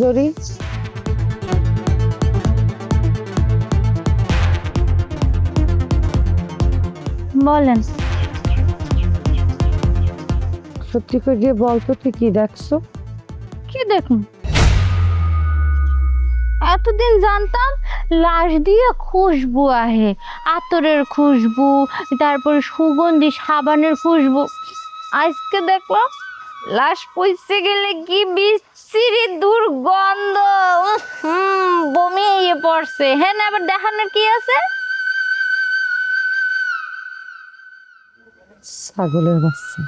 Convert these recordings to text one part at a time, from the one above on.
জরি, বলেন। সত্যি করে বলতো তুই কি দেখছো? কি দেখুন? এতদিন জানতাম লাশ দিয়ে খুশবু আহে, আতরের খুশবু, তারপরে সুগন্ধি সাবানের খুশবু। আজকে দেখলাম লাশ পচে গেলে কি বিশ্রী দুর্গন্ধ, বমি এসে পড়ছে। হ্যাঁ না, আবার দেখানোর কি আছে? ছাগলের বাচ্চা,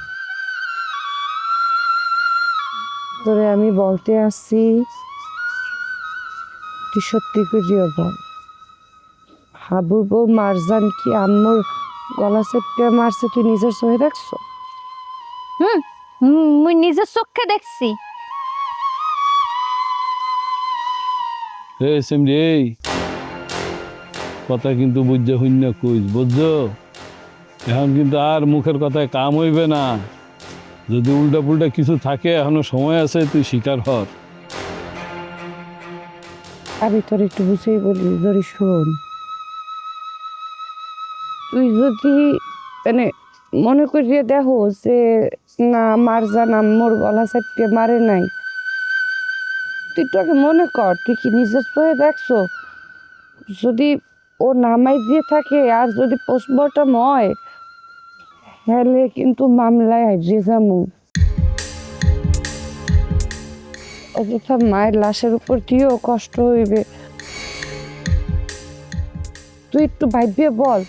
তোরে আমি বলতে আসছি, তুই সত্যি করে বল, হাবুর বউ মারজান কি আম্মুর গলা চেপে মারছে তুই নিজের চোখে দেখছো? মুই নিজের চোখে দেখছি। সিমরি, এই কথা কিন্তু বুঝতে হইন না কইস, বুঝছো? এখন কিন্তু আর মুখের কথায় কাম হইবে না। যদি উল্টা পুল্টা কিছু থাকে এখনো সময় আছে, তুই স্বীকার হর। আমি তোর একটু বুঝেই বলি, ধরি শোন, তুই যদি মানে মনে করিয়ে দেখো যে না মারজান আম্মুর গলা চেপে মারে নাই, তুই একটু আগে মনে কর তুই কি নিজের চোখে দেখছো? যদি ও নামাই দিয়ে থাকে আর যদি পোস্টমর্টম হয়, তাহলে কিন্তু মামলায় হারিয়ে যাবো। অযথা মায়ের লাশের উপর দিয়েও কষ্ট হইবে। তুই একটু ভাবিয়ে বল,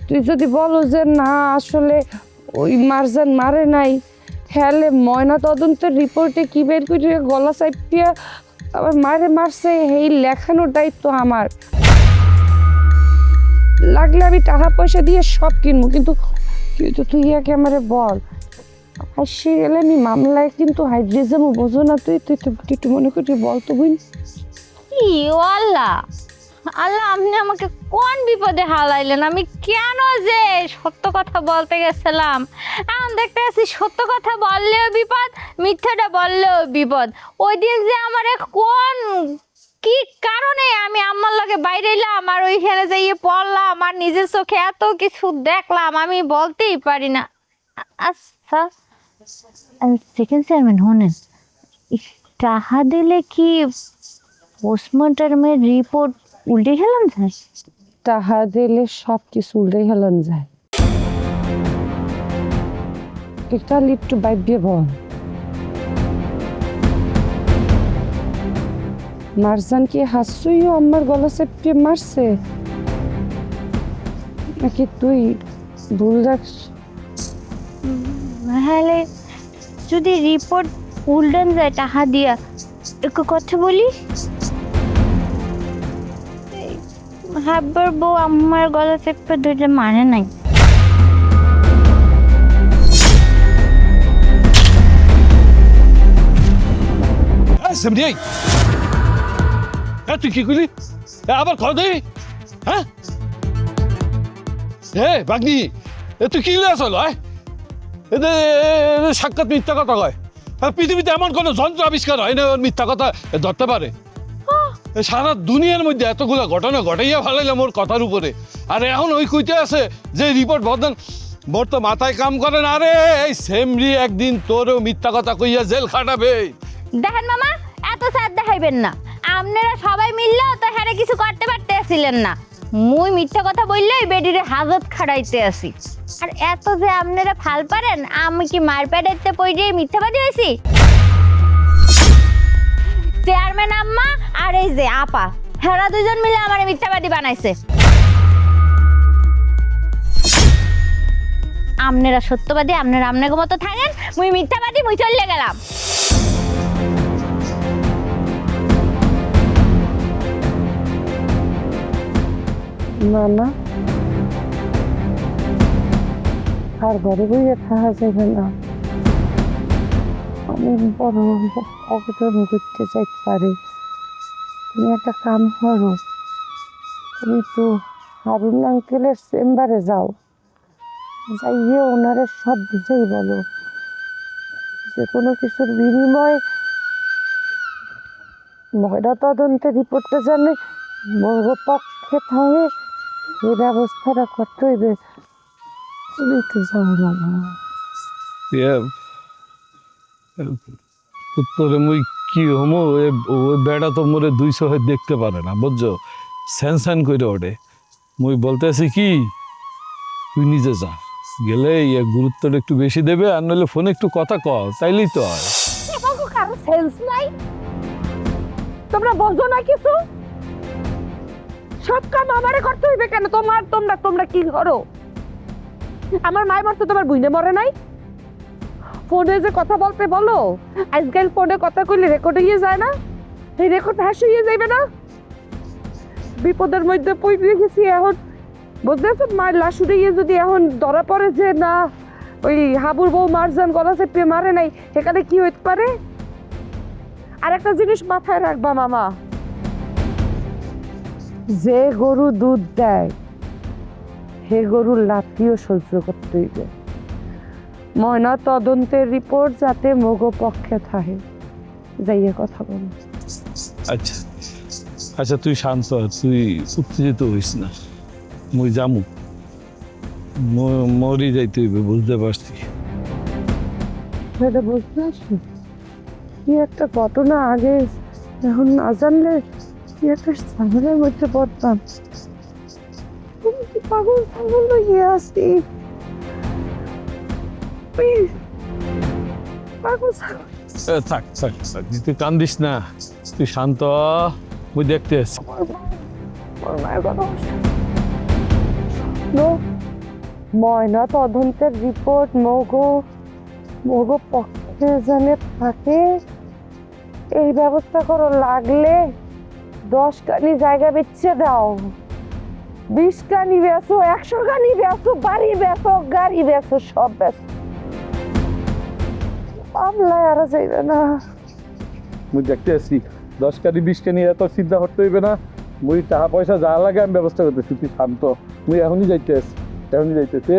তুই যদি বলো যে না আসলে ওই মারজান মারে নাই, তাহলে ময়না তদন্তের রিপোর্টে কি বের করে গলা চাপিয়া আবার মারে মারছে এই লেখানোর দায়িত্ব আমার। লাগলে আমি টাকা পয়সা দিয়ে সব কিনবো, কিন্তু কিন্তু তুই আগে আমারে বল, আসে গেলে আমি মামলায় কিন্তু হাইড্রে যাবো, বোঝো না? তুই তুই তুই একটু মনে করি বল তো বোন। কি আল্লাহ, আল্লাহ আপনি আমাকে কোন বিপদে হালাইলেন? আমি কেন যে সত্য কথা বলতে গেছিলাম, এখন দেখতে আছি সত্য কথা বললেও বিপদ, মিথ্যাটা বললেও বিপদ। ওই দিন যে আমার কোন কি কারণে আমি আম্মার লগে বাইরে এলাম আর ওইখানে যাইয়ে পড়লাম আর নিজের চোখে এত কিছু দেখলাম, আমি বলতেই পারি না। আচ্ছা সেকেন্ড চেয়ারম্যান হনেন, টাকা দিলে কি পোস্টমর্টমের রিপোর্ট উল্টে গেলাম স্যার? টাকা দিলে সব কিছু উল্টে হেলান যায়। তাহলে একটু ভাবিয়ে বল, মারজান কি হাসুইও আমার গলা চেপে মারছে, নাকি তুই ভুল রাখছ? তাহলে যদি রিপোর্ট উল্টান যায় টাকা দিয়া, একটু কথা বলি। হাব্বার বউ আমার গলা চেপে ধরে মানে নাই। সিমরি, তুই কি করলি? আবার খা দে। হ্যাঁ বাগনি, তুই কি আসল? সাক্ষাৎ মিথ্যা কথা কয়। পৃথিবীতে এমন কোনো যন্ত্র আবিষ্কার হয় না ওর মিথ্যা কথা ধরতে পারে? সারা দুনিয়ার মধ্যে এতগুলো ঘটনা ঘটাইয়া ফেলাইলাম ওর কথার উপরে, আর এখন ওই কইতে আছে যে রিপোর্ট বদন। মোর তো মাথায় কাম করে না রে। এই সেমরি একদিন তোরও মিথ্যা কথা কইয়া জেল খাটাবে। দেখেন মামা, এত স্যার দেখাইবেন না। আপনারা সবাই মিললেও তো হ্যারে কিছু করতে পারতেছিলেন না। মুই মিথ্যা কথা বললেই বেডিরে হাজত খাড়াইতে আসি। আর এত যে আপনারা ফাল পারেন, আমি কি মার প্যাডাইতে পড়ে মিথ্যাবাদী হয়েছি? চেয়ারম্যান আম্মা আর এই যে আপা, হেরা দুজন মিলে আমার মিথ্যাবাদী বানাইছে। আপনারা সত্যবাদী, আপনারা আপনাকে মতো থাকেন, মুই মিথ্যাবাদী, মুই চলে গেলাম। না না, আর ঘরে বইয়ে থাকা যাবে না। আমি বড় অঘটন করতে চাইতে পারি। তুমি একটা কাম করো, তুমি তো হারুন আঙ্কেলের চেম্বারে যাও, যাইয়ে ওনারে সব বুঝেই বলো যে কোনো কিছুর বিনিময়ে ময়না তদন্তের রিপোর্টটা জানে মগ পক্ষে থাকে এই ব্যবস্থাটা করতে হইবে। তুমি তো যাও মামা। উত্তরে মুই কি হমো, ওই বেড়া তো মোরে 200 হয়ে দেখতে পারে না, বুঝছো? স্যান করে ওঠে। মুই বলতেছি কি, তুই নিজে যা, গেলে গুরুত্বটা একটু বেশি দেবে, আর নইলে ফোনে একটু কথা কও, তাইলেই তো হয়। কারো সেন্স নাই, তোমরা বোঝো না কিছু? সব কাম আমারে করতে হইবে কেন? তোমরা কি করো? আমার মায়ের মরতে তোমার বুঝতে মরে নাই? ফোনে যে কথা বলতে বলো, আজকাল ফোনে কথা কইলে রেকর্ড হয়ে যায় না? এই রেকর্ড হাস হয়ে যাইবে না? বিপদের মধ্যে পড়ে গেছি এখন, বুঝতেছো? মায়ের লাশ উড়িয়ে যদি এখন ধরা পড়ে যে না ওই হাবুর বউ মারজান গলা চেপে মারে নাই, সেখানে কি হইতে পারে? আর একটা জিনিস মাথায় রাখবা মামা, যে গরু দুধ দেয় হে গরুর লাথিও সহ্য করতে হইবে। ময়না তদন্তের রিপোর্ট যাতে মগ পক্ষে থাকে, যাইয়ে কথা বল। আচ্ছা আচ্ছা, তুই শান্ত হ, তুই উত্তেজিত হইস না। মুই জামু, মরি যাইতে হইবে, বুঝতে পারছি। সেটা বুঝতে পারছি, কি একটা ঘটনা আগে এখন না জানলে কি একটা ঝামেলার মধ্যে পড়তাম। তুমি কি পাগল পাগল হয়ে আসি? পাগল থাক থাক থাক, তুই কান্দিস না, তুই শান্ত হ, মুই দেখতে আসছি। ময়না তদন্তের রিপোর্ট মগ পক্ষে জানে থাকে, এই ব্যবস্থা করো। লাগলে 10 কানি জায়গা বেচে দাও, 20 কানি বেচো, 100 কানি বেচো, বাড়ি বেচো, গাড়ি বেচো, সব বেচো। মামলায় আর যাইবে না। মুই দেখতে আসছি, 10 কানি 20 কানি এত চিন্তা করতে হইবে না। মুই টাকা পয়সা যা লাগে আমি ব্যবস্থা করতেছি, তুই শান্ত। মুই এখনই যাইতে আসছি, এখনই যাইতেছি।